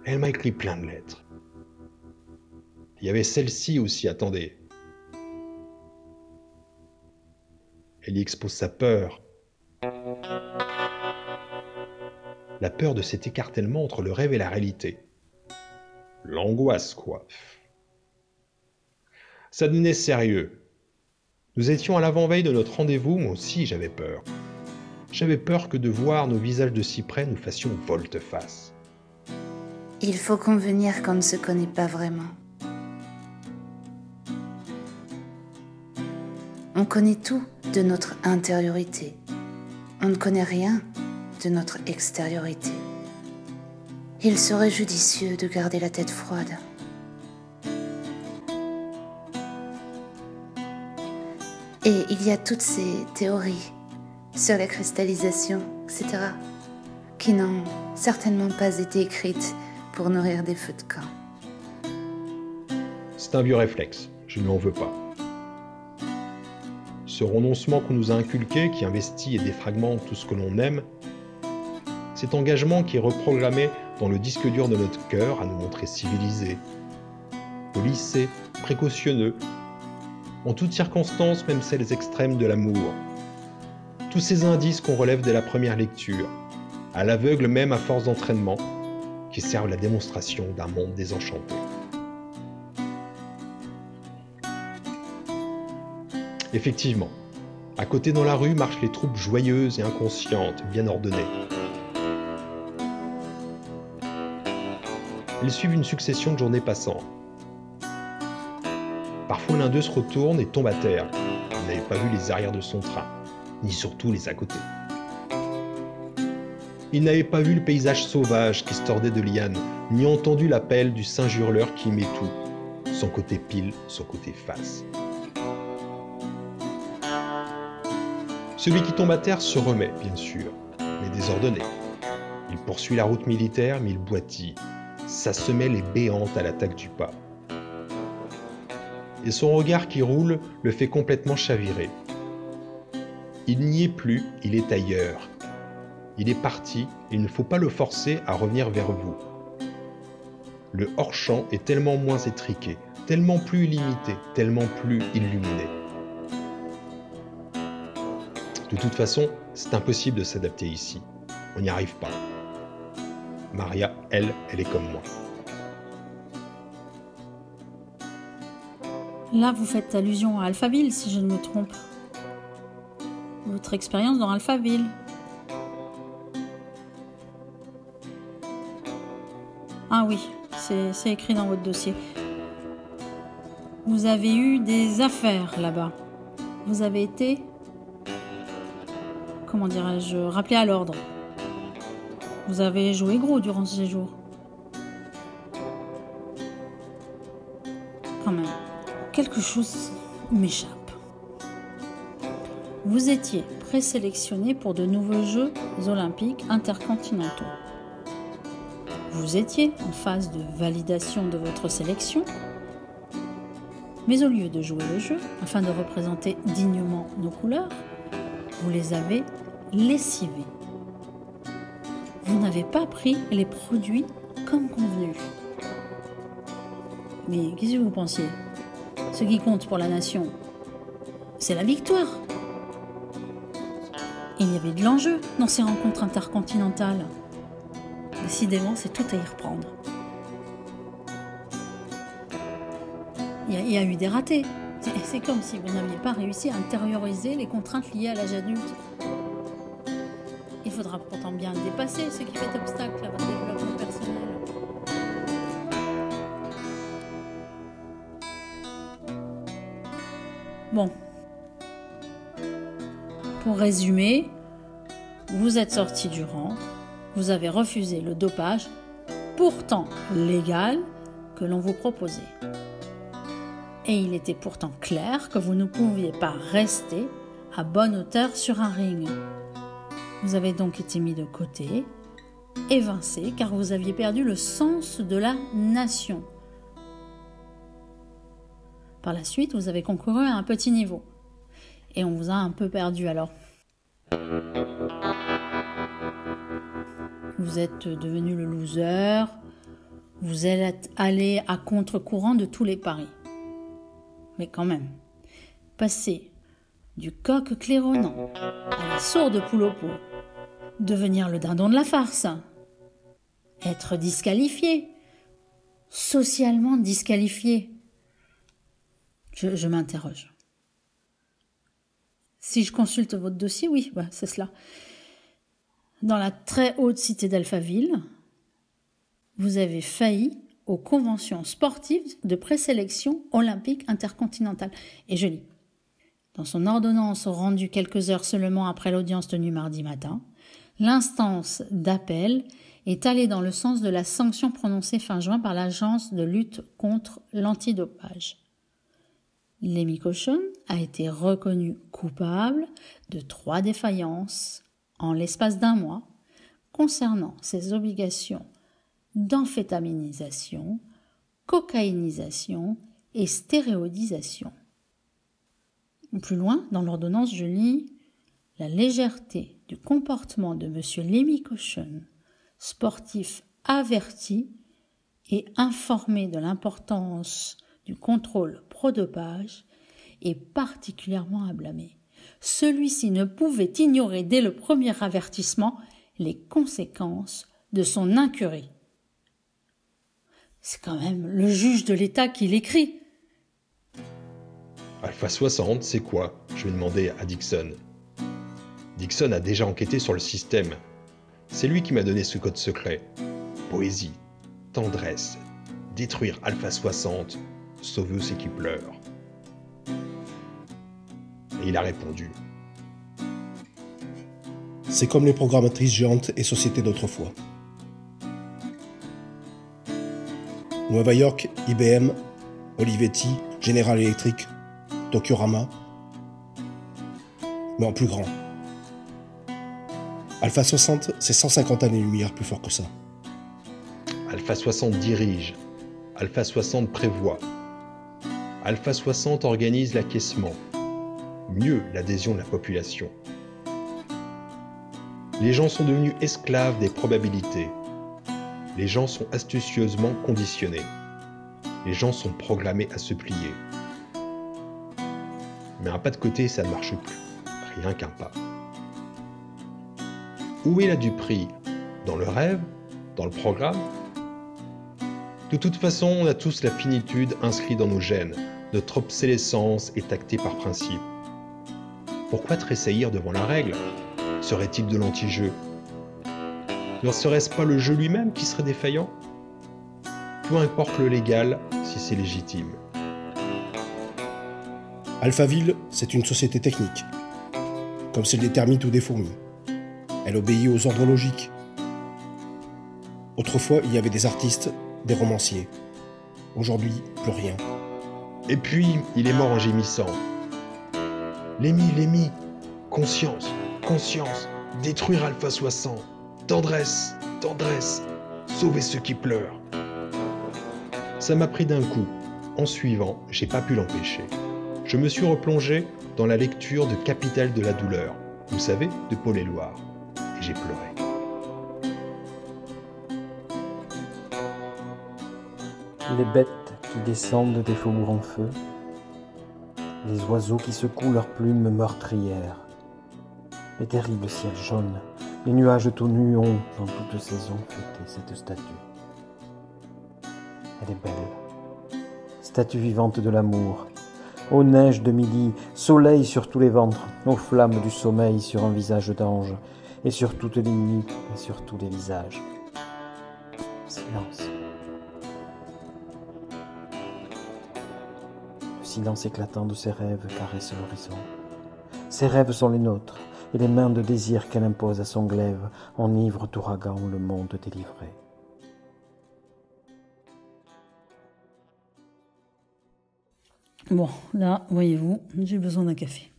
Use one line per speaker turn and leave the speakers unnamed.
Elle m'a écrit plein de lettres. Il y avait celle-ci aussi, attendez. Elle y expose sa peur. La peur de cet écartèlement entre le rêve et la réalité. L'angoisse, quoi. Ça devenait sérieux. Nous étions à l'avant-veille de notre rendez-vous, moi aussi j'avais peur. J'avais peur que de voir nos visages de si près nous fassions volte-face.
Il faut convenir qu'on ne se connaît pas vraiment. On connaît tout de notre intériorité. On ne connaît rien de notre extériorité. Il serait judicieux de garder la tête froide. Et il y a toutes ces théories sur la cristallisation, etc., qui n'ont certainement pas été écrites pour nourrir des feux de camp.
C'est un vieux réflexe, je ne lui en veux pas. Ce renoncement qu'on nous a inculqué, qui investit et défragmente tout ce que l'on aime, cet engagement qui est reprogrammé dans le disque dur de notre cœur à nous montrer civilisés, polissés, précautionneux, en toutes circonstances, même celles extrêmes de l'amour. Tous ces indices qu'on relève dès la première lecture, à l'aveugle même à force d'entraînement, qui servent la démonstration d'un monde désenchanté. Effectivement, à côté dans la rue marchent les troupes joyeuses et inconscientes, bien ordonnées. Elles suivent une succession de journées passantes. Parfois l'un d'eux se retourne et tombe à terre. Il n'avait pas vu les arrières de son train, ni surtout les à côté. Il n'avait pas vu le paysage sauvage qui se tordait de lianes, ni entendu l'appel du singe hurleur qui met tout, son côté pile, son côté face. Celui qui tombe à terre se remet, bien sûr, mais désordonné. Il poursuit la route militaire, mais il boitille. Sa semelle est béante à l'attaque du pas. Et son regard qui roule le fait complètement chavirer. Il n'y est plus, il est ailleurs. Il est parti, et il ne faut pas le forcer à revenir vers vous. Le hors-champ est tellement moins étriqué, tellement plus illimité, tellement plus illuminé. De toute façon, c'est impossible de s'adapter ici. On n'y arrive pas. Maria, elle est comme moi.
Là, vous faites allusion à Alphaville, si je ne me trompe. Votre expérience dans Alphaville. Ah oui, c'est écrit dans votre dossier. Vous avez eu des affaires là-bas. Vous avez été, comment dirais-je, rappelé à l'ordre. Vous avez joué gros durant ce séjour. Quand même, quelque chose m'échappe. Vous étiez présélectionné pour de nouveaux Jeux olympiques intercontinentaux. Vous étiez en phase de validation de votre sélection, mais au lieu de jouer le jeu, afin de représenter dignement nos couleurs, vous les avez lessivés. Vous n'avez pas pris les produits comme convenu. Mais qu'est-ce que vous pensiez? Ce qui compte pour la nation, c'est la victoire. Il y avait de l'enjeu dans ces rencontres intercontinentales. Décidément, c'est tout à y reprendre. Il y a eu des ratés. C'est comme si vous n'aviez pas réussi à intérioriser les contraintes liées à l'âge adulte. Il faudra pourtant bien dépasser ce qui fait obstacle à votre développement personnel. Bon. Pour résumer, vous êtes sorti du rang, vous avez refusé le dopage, pourtant légal, que l'on vous proposait. Et il était pourtant clair que vous ne pouviez pas rester à bonne hauteur sur un ring. Vous avez donc été mis de côté, évincé, car vous aviez perdu le sens de la nation. Par la suite, vous avez concouru à un petit niveau. Et on vous a un peu perdu alors. Vous êtes devenu le loser, Vous êtes allé à contre-courant de tous les paris. Mais quand même, passer du coq claironnant à la sourde poule au pot, devenir le dindon de la farce, être disqualifié, socialement disqualifié. Je m'interroge. Si je consulte votre dossier, oui, c'est cela. Dans la très haute cité d'Alphaville, vous avez failli aux conventions sportives de présélection olympique intercontinentale. Et je lis. Dans son ordonnance rendue quelques heures seulement après l'audience tenue mardi matin, l'instance d'appel est allée dans le sens de la sanction prononcée fin juin par l'Agence de lutte contre l'antidopage. Lemmy Cauchon a été reconnu coupable de 3 défaillances en l'espace d'1 mois concernant ses obligations d'amphétaminisation, cocaïnisation et stéroïdisation. Plus loin, dans l'ordonnance, je lis « La légèreté du comportement de M. Lemmy Cauchon, sportif averti et informé de l'importance du contrôle pro-dopage, est particulièrement à blâmer. Celui-ci ne pouvait ignorer dès le premier avertissement les conséquences de son incurie. » C'est quand même le juge de l'État qui l'écrit.
Alpha 60, c'est quoi? Je vais demander à Dixon. Dixon a déjà enquêté sur le système. C'est lui qui m'a donné ce code secret. Poésie, tendresse, détruire Alpha 60, sauver ceux qui pleurent. Et il a répondu.
C'est comme les programmatrices géantes et sociétés d'autrefois. Nueva York, IBM, Olivetti, General Electric, Tokiorama, mais en plus grand. Alpha 60, c'est 150 années-lumière plus fort que ça.
Alpha 60 dirige, Alpha 60 prévoit, Alpha 60 organise l'acquiescement, mieux l'adhésion de la population. Les gens sont devenus esclaves des probabilités. Les gens sont astucieusement conditionnés. Les gens sont programmés à se plier. Mais un pas de côté, ça ne marche plus. Rien qu'un pas. Où est la Dupri? Dans le rêve? Dans le programme? De toute façon, on a tous la finitude inscrite dans nos gènes. Notre obsolescence est actée par principe. Pourquoi tressaillir devant la règle? Serait-il de l'anti-jeu? Ne serait-ce pas le jeu lui-même qui serait défaillant? Peu importe le légal, si c'est légitime.
Alphaville, c'est une société technique, comme celle des termites ou des fourmis. Elle obéit aux ordres logiques. Autrefois, il y avait des artistes, des romanciers. Aujourd'hui, plus rien.
Et puis, il est mort en gémissant. Lemmy, conscience, conscience, détruire Alpha 60. Tendresse, tendresse, sauver ceux qui pleurent. Ça m'a pris d'un coup. En suivant, j'ai pas pu l'empêcher. Je me suis replongé dans la lecture de Capitale de la douleur, vous savez, de Paul Éluard, et j'ai pleuré.
Les bêtes qui descendent des faubourgs en feu, les oiseaux qui secouent leurs plumes meurtrières, les terribles ciels jaunes, les nuages tout nus ont, dans toute saison, fêté cette statue. Elle est belle, statue vivante de l'amour, aux neiges de midi, soleil sur tous les ventres, aux flammes du sommeil sur un visage d'ange, et sur toutes les nuques et sur tous les visages. Silence. Le silence éclatant de ses rêves caresse l'horizon. Ses rêves sont les nôtres, et les mains de désir qu'elle impose à son glaive enivrent d'ouragan le monde délivré.
Bon, là, voyez-vous, j'ai besoin d'un café.